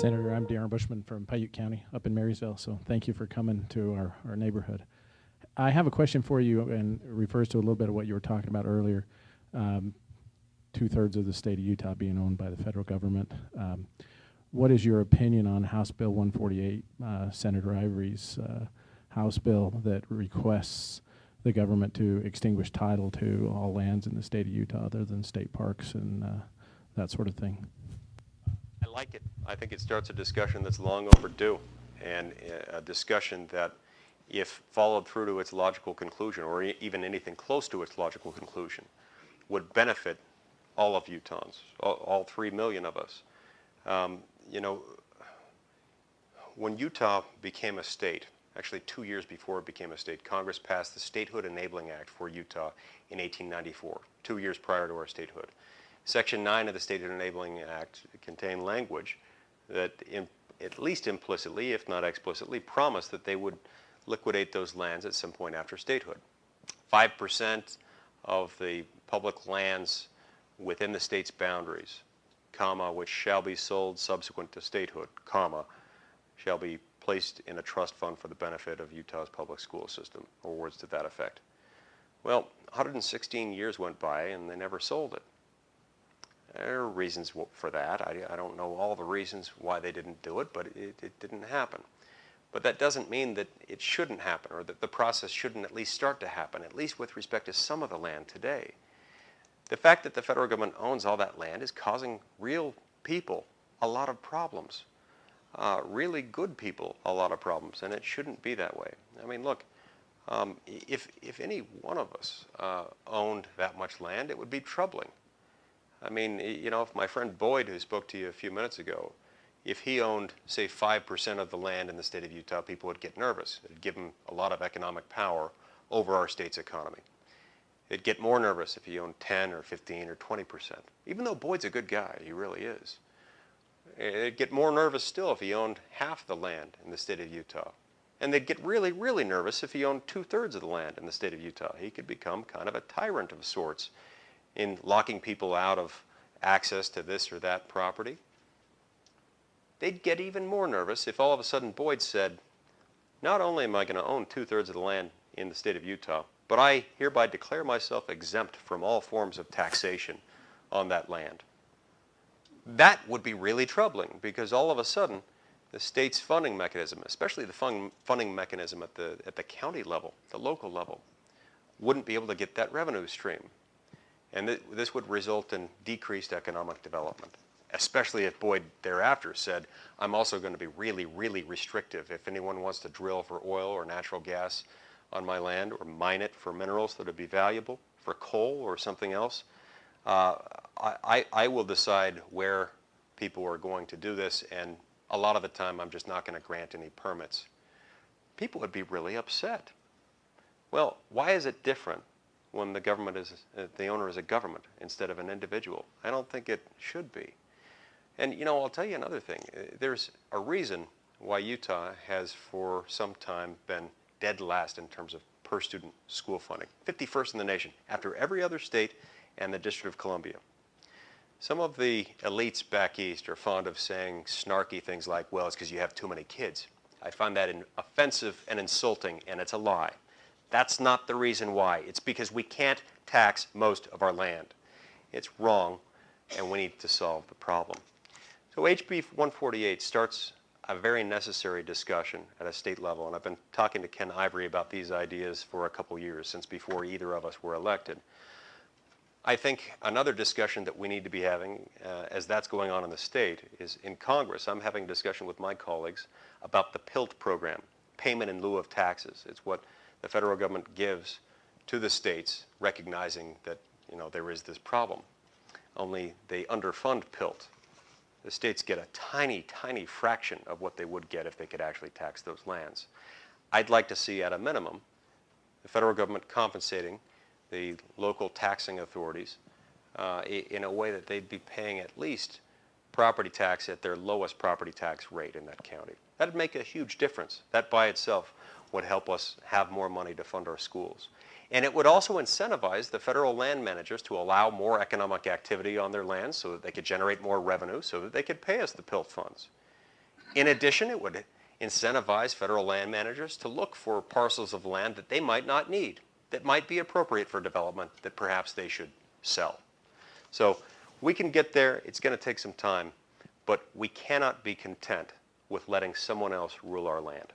Senator, I'm Darren Bushman from Paiute County up in Marysville, so thank you for coming to our neighborhood. I have a question for you, and it refers to a little bit of what you were talking about earlier. 2/3 of the state of Utah being owned by the federal government. What is your opinion on House Bill 148, Senator Ivory's House bill that requests the government to extinguish title to all lands in the state of Utah other than state parks and that sort of thing? I like it. I think it starts a discussion that's long overdue, and a discussion that, if followed through to its logical conclusion, or even anything close to its logical conclusion, would benefit all of Utahns, all 3 million of us. You know, when Utah became a state, actually 2 years before it became a state, Congress passed the Statehood Enabling Act for Utah in 1894, 2 years prior to our statehood. Section 9 of the Statehood Enabling Act contained language that, at least implicitly, if not explicitly, promised that they would liquidate those lands at some point after statehood. 5% of the public lands within the state's boundaries, comma, which shall be sold subsequent to statehood, comma, shall be placed in a trust fund for the benefit of Utah's public school system, or words to that effect. Well, 116 years went by and they never sold it. There are reasons for that. I don't know all the reasons why they didn't do it, but it didn't happen. But that doesn't mean that it shouldn't happen, or that the process shouldn't at least start to happen, at least with respect to some of the land today. The fact that the federal government owns all that land is causing real people a lot of problems, really good people a lot of problems, and it shouldn't be that way. I mean, look, if any one of us owned that much land, it would be troubling. I mean, you know, if my friend Boyd, who spoke to you a few minutes ago, if he owned, say, 5% of the land in the state of Utah, people would get nervous. It would give him a lot of economic power over our state's economy. It'd get more nervous if he owned 10 or 15 or 20%. Even though Boyd's a good guy, he really is. It'd get more nervous still if he owned half the land in the state of Utah. And they'd get really, really nervous if he owned 2/3 of the land in the state of Utah. He could become kind of a tyrant of sorts in locking people out of access to this or that property. They'd get even more nervous if all of a sudden Boyd said, not only am I going to own 2/3 of the land in the state of Utah, but I hereby declare myself exempt from all forms of taxation on that land. That would be really troubling, because all of a sudden the state's funding mechanism, especially the funding mechanism at the county level, the local level, wouldn't be able to get that revenue stream. And this would result in decreased economic development, especially if Boyd thereafter said, I'm also going to be really, really restrictive. If anyone wants to drill for oil or natural gas on my land, or mine it for minerals that would be valuable, for coal or something else, I will decide where people are going to do this, and a lot of the time I'm just not going to grant any permits. People would be really upset. Well, why is it different when the government is, the owner is a government instead of an individual? I don't think it should be. And you know, I'll tell you another thing. There's a reason why Utah has for some time been dead last in terms of per student school funding. 51st in the nation, after every other state and the District of Columbia. Some of the elites back east are fond of saying snarky things like, well, it's because you have too many kids. I find that offensive and insulting, and it's a lie. That's not the reason why. It's because we can't tax most of our land. It's wrong, and we need to solve the problem. So HB 148 starts a very necessary discussion at a state level, and I've been talking to Ken Ivory about these ideas for a couple years, since before either of us were elected. I think another discussion that we need to be having, as that's going on in the state, is in Congress. I'm having a discussion with my colleagues about the PILT program, payment in lieu of taxes. It's what the federal government gives to the states, recognizing that, you know, there is this problem. Only they underfund PILT. The states get a tiny, tiny fraction of what they would get if they could actually tax those lands. I'd like to see, at a minimum, the federal government compensating the local taxing authorities in a way that they'd be paying at least property tax at their lowest property tax rate in that county. That'd make a huge difference. That by itself would help us have more money to fund our schools. And it would also incentivize the federal land managers to allow more economic activity on their lands so that they could generate more revenue, so that they could pay us the PILT funds. In addition, it would incentivize federal land managers to look for parcels of land that they might not need, that might be appropriate for development, that perhaps they should sell. So we can get there. It's going to take some time, but we cannot be content with letting someone else rule our land.